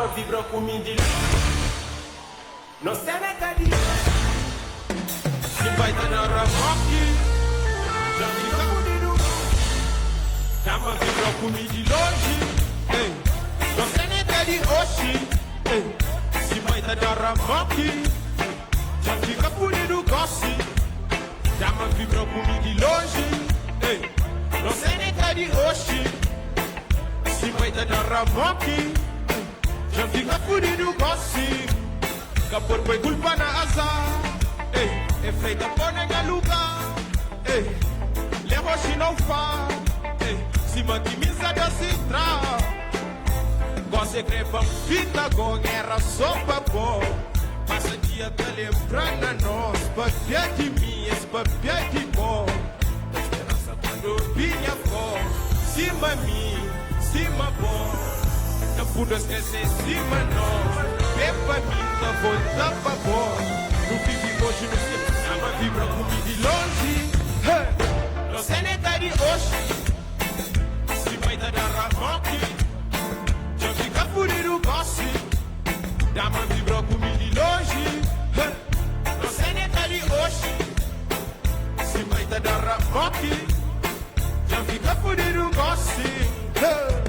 Dama vibra comigo. Não sei nem cadê. Se vai dar na ramoque, já fica comigo. Dama vibra comigo de longe. Não sei nem cadê hoje. Se vai dar na ramoque, já fica comigo gosse. Dama vibra comigo de longe. Não sei nem cadê hoje. Se vai dar na ramoque, já fica comigo gosse. Capor foi culpa na azar. É feita por nenhum lugar. Leva se não faz. Se mantimiza da citra. Você crepa fita com guerra só pra pôr. Passa dia tá lembrando a nós. Papel de mim, esse papel de bom. Esperança quando vinha voz. Cima mim, cima bom. Não pude esquecer cima nós. Pepa minha volta pra bom. Não vive hoje, não sei. Dama vibra comigo de longe. Não sei nem tá de hoje. Se vai dar na ramoque, já fica furido gosse. Dama vibra comigo de longe. Não sei nem tá de hoje. Se vai dar na ramoque, já fica furido gosse.